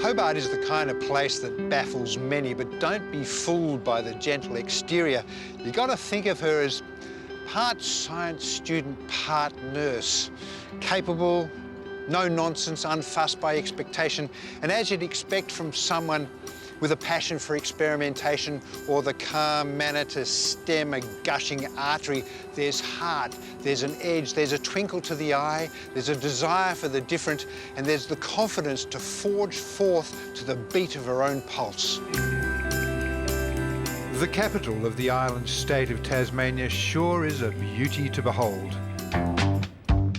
Hobart is the kind of place that baffles many, but don't be fooled by the gentle exterior. You got to think of her as part science student, part nurse. Capable, no nonsense, unfussed by expectation, and as you'd expect from someone with a passion for experimentation or the calm manner to stem a gushing artery, there's heart, there's an edge, there's a twinkle to the eye, there's a desire for the different, and there's the confidence to forge forth to the beat of her own pulse. The capital of the island state of Tasmania sure is a beauty to behold.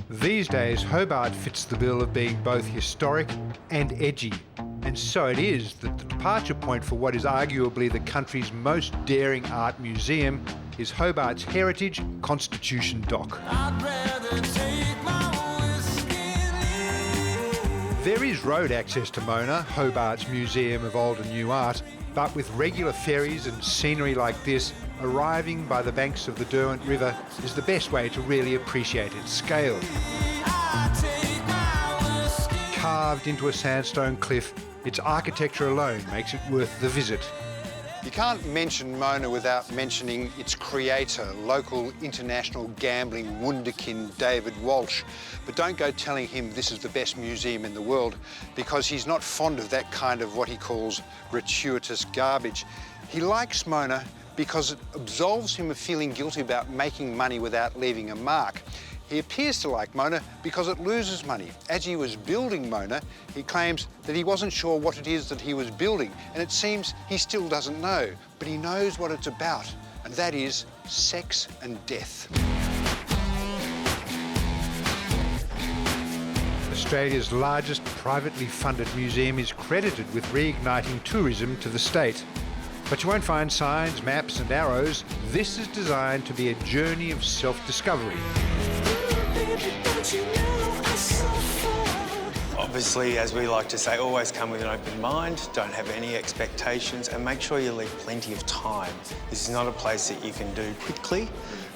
These days, Hobart fits the bill of being both historic and edgy. And so it is that the departure point for what is arguably the country's most daring art museum is Hobart's heritage Constitution Dock. There is road access to Mona, Hobart's Museum of Old and New Art, but with regular ferries and scenery like this, arriving by the banks of the Derwent River is the best way to really appreciate its scale. Carved into a sandstone cliff, its architecture alone makes it worth the visit. You can't mention Mona without mentioning its creator, local international gambling wunderkind David Walsh. But don't go telling him this is the best museum in the world, because he's not fond of that kind of what he calls gratuitous garbage. He likes Mona because it absolves him of feeling guilty about making money without leaving a mark. He appears to like Mona because it loses money. As he was building Mona, he claims that he wasn't sure what it is that he was building, and it seems he still doesn't know, but he knows what it's about, and that is sex and death. Australia's largest privately funded museum is credited with reigniting tourism to the state. But you won't find signs, maps and arrows. This is designed to be a journey of self-discovery. Obviously, as we like to say, always come with an open mind, don't have any expectations, and make sure you leave plenty of time. This is not a place that you can do quickly.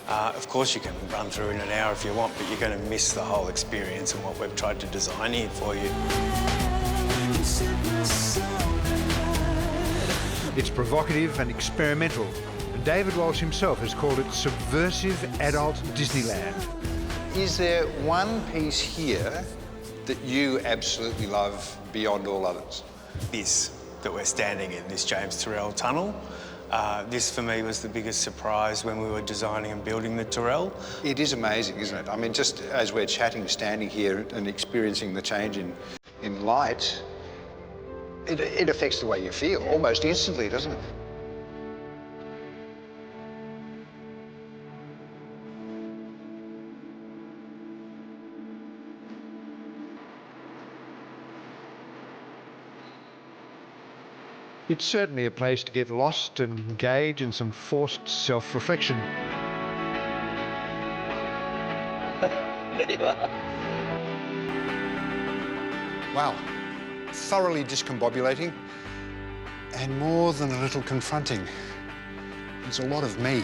Of course, you can run through in an hour if you want, but you're going to miss the whole experience and what we've tried to design here for you. It's provocative and experimental, and David Walsh himself has called it subversive adult Disneyland. Is there one piece here that you absolutely love beyond all others? This that we're standing in, this James Turrell tunnel. This, for me, was the biggest surprise when we were designing and building the Turrell. It is amazing, isn't it? I mean, just as we're chatting, standing here and experiencing the change in light, it affects the way you feel almost instantly, doesn't it? It's certainly a place to get lost and engage in some forced self-reflection. There you are. Wow. Thoroughly discombobulating and more than a little confronting. There's a lot of me.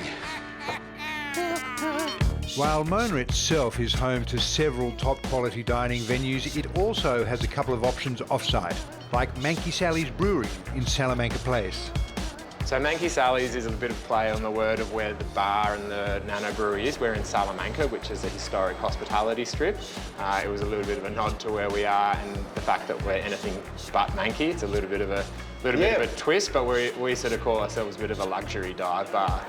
While Mona itself is home to several top-quality dining venues, it also has a couple of options off-site, like Manky Sally's Brewery in Salamanca Place. So Manky Sally's is a bit of play on the word of where the bar and the Nano Brewery is. We're in Salamanca, which is a historic hospitality strip. It was a little bit of a nod to where we are and the fact that we're anything but Manky. It's a little bit of a twist, but we sort of call ourselves a bit of a luxury dive bar.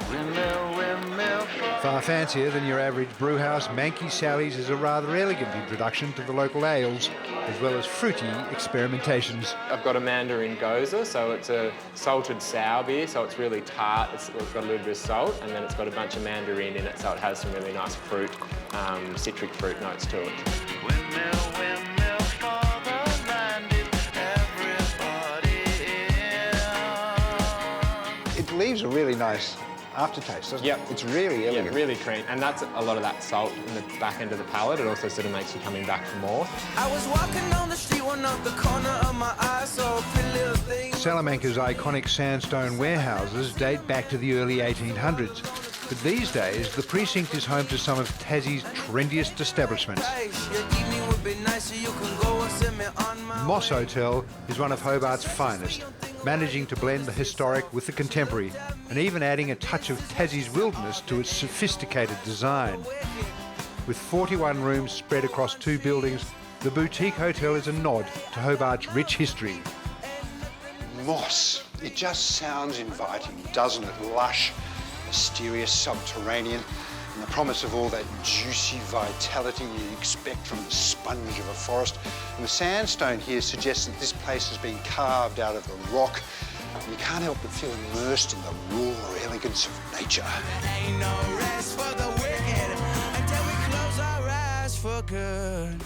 Far fancier than your average brewhouse, Manky Sally's is a rather elegant introduction to the local ales, as well as fruity experimentations. I've got a Mandarin Goza, so it's a salted sour beer, so it's really tart. It's got a little bit of salt, and then it's got a bunch of mandarin in it, so it has some really nice fruit, citric fruit notes to it. It leaves a really nice aftertaste, doesn't it? It's really elegant. Yeah, really cream. And that's a lot of that salt in the back end of the palate. It also sort of makes you coming back for more. I was walking on the street, one of the corner of my eye, so pretty little thing. Salamanca's iconic sandstone warehouses date back to the early 1800s. But these days, the precinct is home to some of Tassie's trendiest establishments. Moss Hotel is one of Hobart's finest, managing to blend the historic with the contemporary and even adding a touch of Tassie's wilderness to its sophisticated design. With 41 rooms spread across 2 buildings, the boutique hotel is a nod to Hobart's rich history. Moss. It just sounds inviting, doesn't it? Lush, mysterious, subterranean, and the promise of all that juicy vitality you expect from the sponge of a forest. And the sandstone here suggests that this place has been carved out of the rock. And you can't help but feel immersed in the raw elegance of nature. Ain't no rest for the wicked until we close our eyes for good.